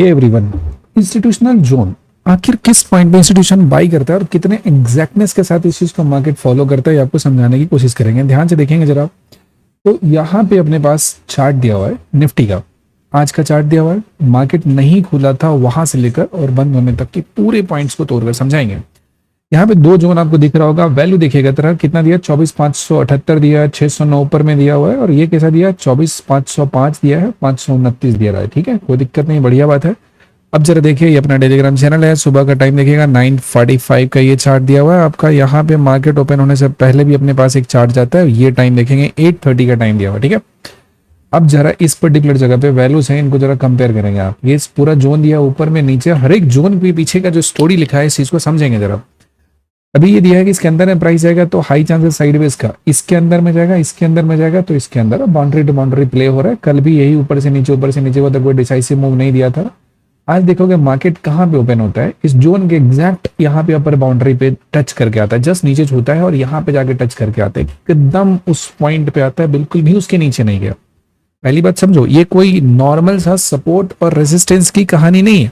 Hey everyone, institutional zone आखिर किस point पे इंस्टीट्यूशन बाई करता है और कितने एग्जैक्टनेस के साथ इस चीज को मार्केट फॉलो करता है, ये आपको समझाने की कोशिश करेंगे। ध्यान से देखेंगे जरा। तो यहाँ पे अपने पास चार्ट दिया हुआ है निफ्टी का, आज का चार्ट दिया हुआ है। मार्केट नहीं खुला था वहां से लेकर और बंद होने तक के पूरे पॉइंट्स को तोड़कर समझाएंगे। यहाँ पे दो जोन आपको दिख रहा होगा, वैल्यू देखिएगा तरह कितना दिया, 24,578 दिया है, 609 ऊपर में दिया हुआ है, और ये कैसा दिया, 24,505 दिया है, 529 दिया रहा है। ठीक है, कोई दिक्कत नहीं, बढ़िया बात है। अब जरा देखिए, ये अपना टेलीग्राम चैनल है, सुबह का टाइम देखिएगा 9:45 का ये चार्ट दिया हुआ है आपका। यहाँ पे मार्केट ओपन होने से पहले भी अपने पास एक चार्ट जाता है, ये टाइम देखेंगे 8:30 का टाइम दिया हुआ है। ठीक है, अब जरा इस पर्टिकुलर जगह पे वैल्यूज हैं, इनको जरा कंपेयर करेंगे आप। ये पूरा जोन दिया ऊपर में नीचे, हर एक जोन के पीछे का जो स्टोरी लिखा है इस चीज को समझेंगे जरा। अभी ये दिया है कि इसके अंदर में प्राइस जाएगा तो हाई चांसेस साइडवेज का, इसके अंदर में जाएगा, इसके अंदर में जाएगा, तो इसके अंदर बाउंड्री टू बाउंड्री प्ले हो रहा है। कल भी यही ऊपर से नीचे हुआ था, कोई डिसाइसिव मूव नहीं दिया था। आज देखोगे मार्केट कहाँ पे ओपन होता है, इस जोन के एग्जैक्ट यहाँ पे अपर बाउंड्री पे टच करके आता है, जस्ट नीचे छूता है और यहाँ पे जाके टच करके आता है, एकदम उस पॉइंट पे आता है, बिल्कुल भी उसके नीचे नहीं गया। पहली बात समझो, ये कोई नॉर्मल सा सपोर्ट और रेजिस्टेंस की कहानी नहीं है।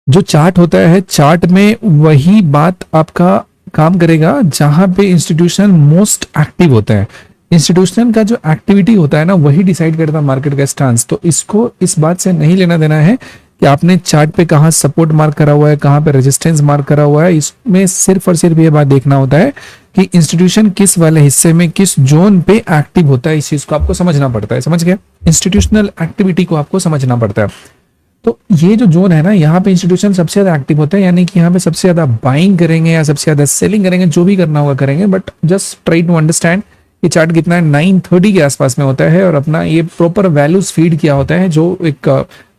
जो चार्ट होता है, चार्ट में वही बात आपका काम करेगा जहां पे इंस्टीट्यूशन मोस्ट एक्टिव होता है। इंस्टीट्यूशन का जो एक्टिविटी होता है ना, वही डिसाइड करता है मार्केट का स्टांस। तो इसको इस बात से नहीं लेना देना है कि आपने चार्ट पे कहाँ सपोर्ट मार्क करा हुआ है, कहाँ पे रेजिस्टेंस मार्क करा हुआ है। इसमें सिर्फ और सिर्फ ये बात देखना होता है कि इंस्टीट्यूशन किस वाले हिस्से में, किस जोन पे एक्टिव होता है। इस चीज को आपको समझना पड़ता है, समझ गया? इंस्टीट्यूशनल एक्टिविटी को आपको समझना पड़ता है। तो ये जो जोन है ना, यहाँ पे इंस्टीट्यूशन सबसे ज्यादा एक्टिव होता है, यानी कि यहाँ पे सबसे ज्यादा बाइंग करेंगे या सबसे ज्यादा सेलिंग करेंगे, जो भी करना होगा करेंगे। But just try to understand ये चार्ट कितना है, 9:30 के आसपास में होता है, और अपना ये प्रॉपर वैल्यूज फीड किया होता है, जो एक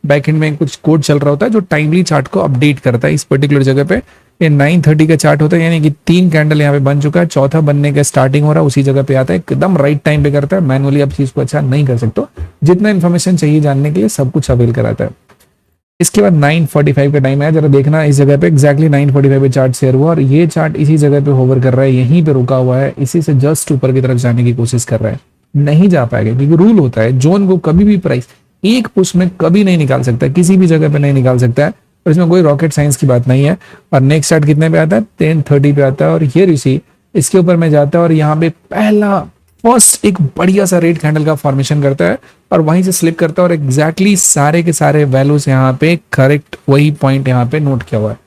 बैक एंड में कुछ कोड चल रहा होता है जो टाइमली चार्ट को अपडेट करता है। इस पर्टिकुलर जगह पे ये 9:30 का चार्ट होता है, यानी कि 3 कैंडल यहाँ पे बन चुका है, चौथा बनने का स्टार्टिंग हो रहा है, उसी जगह पे आता है, एकदम राइट टाइम पे करता है। मैनुअली आप चीज को अच्छा नहीं कर सकते, जितना इन्फॉर्मेशन चाहिए जानने के लिए सब कुछ अवेल कराता है। इसके बाद 9:45 का टाइम है, जरा देखना इस जगह पे एग्जैक्टली 9:45 पे चार्ट शेयर हुआ, और ये चार्ट इसी जगह पे होवर कर रहा है, यहीं पे रुका हुआ है, इसी से जस्ट ऊपर की तरफ जाने की कोशिश कर रहा है, नहीं जा पाएगा। क्योंकि रूल होता है, जोन को कभी भी प्राइस एक पुश में कभी नहीं निकाल सकता, किसी भी जगह पे नहीं निकाल सकता है, और इसमें कोई रॉकेट साइंस की बात नहीं है। और नेक्स्ट चार्ट कितने पे आता है, 10:30 पे आता है, और ये ऋषि इसके ऊपर में जाता है, और यहाँ पे पहला फर्स्ट एक बढ़िया सा रेड कैंडल का फॉर्मेशन करता है, और वहीं से स्लिप करता है, और एग्जैक्टली सारे के सारे वैल्यूज यहाँ पे करेक्ट वही पॉइंट यहाँ पे नोट किया हुआ है।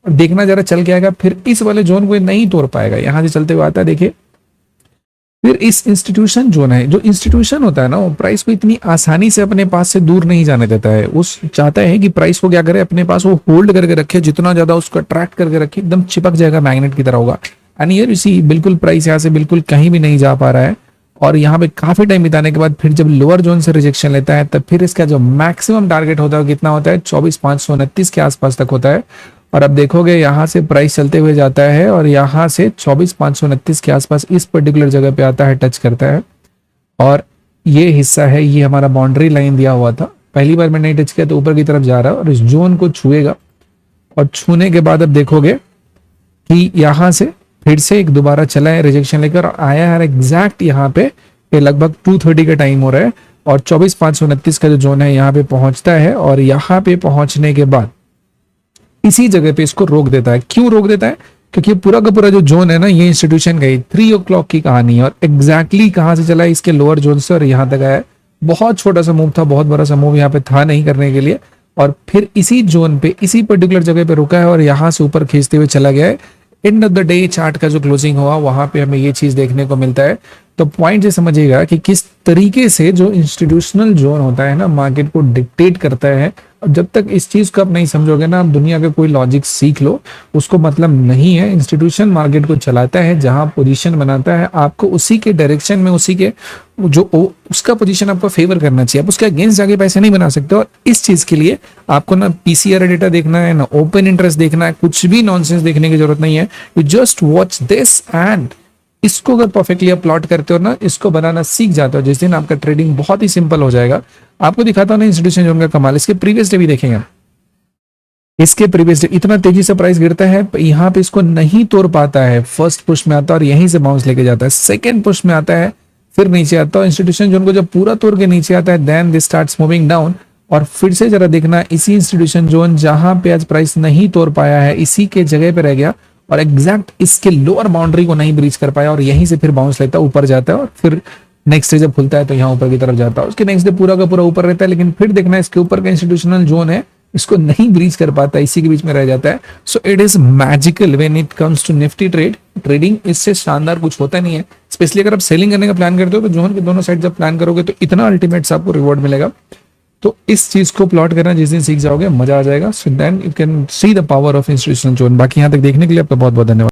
और देखना जरा चल के आएगा, फिर इस वाले जोन को नहीं तोड़ पाएगा, यहाँ से चलते हुए आता है। देखिए फिर इस इंस्टीट्यूशन जोन है, जो इंस्टीट्यूशन होता है ना, वो प्राइस को इतनी आसानी से अपने पास से दूर नहीं जाने देता है। उस चाहता है कि प्राइस को क्या करे, अपने पास वो होल्ड करके रखे, जितना ज्यादा उसको अट्रैक्ट करके रखे, एकदम चिपक जाएगा, मैग्नेट की तरह होगा। एंड ये इसी बिल्कुल प्राइस यहाँ से बिल्कुल कहीं भी नहीं जा पा रहा है, और यहाँ पे काफी टाइम बिताने के बाद फिर जब लोअर जोन से रिजेक्शन लेता है, तब फिर इसका जो मैक्सिमम टारगेट होता है कितना होता है, 24,529 के आसपास तक होता है। और अब देखोगे यहाँ से प्राइस चलते हुए जाता है, और यहाँ से 24,529 के आसपास इस पर्टिकुलर जगह पे आता है, टच करता है, और ये हिस्सा है, ये हमारा बाउंड्री लाइन दिया हुआ था। पहली बार मैंने टच किया तो ऊपर की तरफ जा रहा है, और इस जोन को छुएगा, और छूने के बाद अब देखोगे कि यहाँ से फिर से एक दोबारा चला है रिजेक्शन लेकर, आया है एग्जैक्ट यहाँ पे, ये लगभग 2:30 का टाइम हो रहा है, और 24,529 का जो जोन है यहाँ पे पहुंचता है, और यहाँ पे पहुंचने के बाद इसी जगह पे इसको रोक देता है। क्यों रोक देता है? क्योंकि पूरा का पूरा जो जोन है ना, ये इंस्टीट्यूशन का 3 o'clock की कहानी है, और एग्जैक्टली कहां से चला है, इसके लोअर जोन से, और यहाँ तक आया। बहुत छोटा सा मूव था, बहुत बड़ा सा मूव यहाँ पे था नहीं करने के लिए, और फिर इसी जोन पे इसी पर्टिकुलर जगह पे रुका है, और यहाँ से ऊपर खींचते हुए चला गया है। End of the day chart का जो क्लोजिंग हुआ, वहां पे हमें ये चीज देखने को मिलता है। तो पॉइंट ये समझिएगा कि किस तरीके से जो इंस्टीट्यूशनल जोन होता है ना, मार्केट को डिक्टेट करता है। और जब तक इस चीज को आप नहीं समझोगे ना, आप दुनिया के कोई लॉजिक सीख लो, उसको मतलब नहीं है। इंस्टीट्यूशन मार्केट को चलाता है, जहां पोजीशन बनाता है, आपको उसी के डायरेक्शन में, उसी के जो उसका पोजीशन आपको फेवर करना चाहिए। आप उसके अगेंस्ट जाके पैसे नहीं बना सकते, और इस चीज के लिए आपको ना पीसीआर डेटा देखना है, ना ओपन इंटरेस्ट देखना है, कुछ भी नॉनसेंस देखने की जरूरत नहीं है। You just watch this, and इसको अगर परफेक्टली आप प्लॉट करते हो ना, इसको बनाना सीख जाते हो, जिस दिन आपका ट्रेडिंग बहुत ही सिंपल हो जाएगा। आपको दिखाता हूं ना इंस्टीट्यूशन जोन का कमाल, इसके प्रीवियस डे भी देखेंगे। इसके प्रीवियस डे इतना तेजी से प्राइस गिरता है, यहाँ पे इसको नहीं तोड़ पाता है। फर्स्ट पुश में आता है और यहीं से बाउंस लेके जाता है, सेकंड पुश में आता है, फिर नीचे आता है। इंस्टीट्यूशन जोन को जब पूरा तोड़ के नीचे आता है, then this starts moving down, और फिर से जरा देखना इसी इंस्टीट्यूशन जोन जहां पे आज प्राइस नहीं तोड़ पाया है, इसी के जगह पे रह गया और एग्जैक्ट इसके लोअर बाउंड्री को नहीं ब्रीच कर पाया और यहीं से फिर बाउंस लेता है, ऊपर जाता है और फिर नेक्स्ट डे जब खुलता है तो यहाँ ऊपर की तरफ जाता है, उसके नेक्स्ट डे पूरा का पूरा ऊपर रहता है, लेकिन फिर देखना इसके ऊपर का इंस्टीट्यूशनल जोन है इसको नहीं ब्रीच कर पाता, इसी के बीच में रह जाता है। So it is magical when it comes to Nifty trade. Trading इससे शानदार कुछ होता नहीं है, स्पेशली अगर आप सेलिंग करने का प्लान करते हो तो जोन के दोनों साइड जब प्लान करोगे तो इतना अल्टीमेट आपको रिवॉर्ड मिलेगा। तो इस चीज को प्लॉट करना जिस दिन सीख जाओगे मजा आ जाएगा। So then you can see the power of institutional zone. बाकी यहाँ तक देखने के लिए आपका बहुत बहुत धन्यवाद।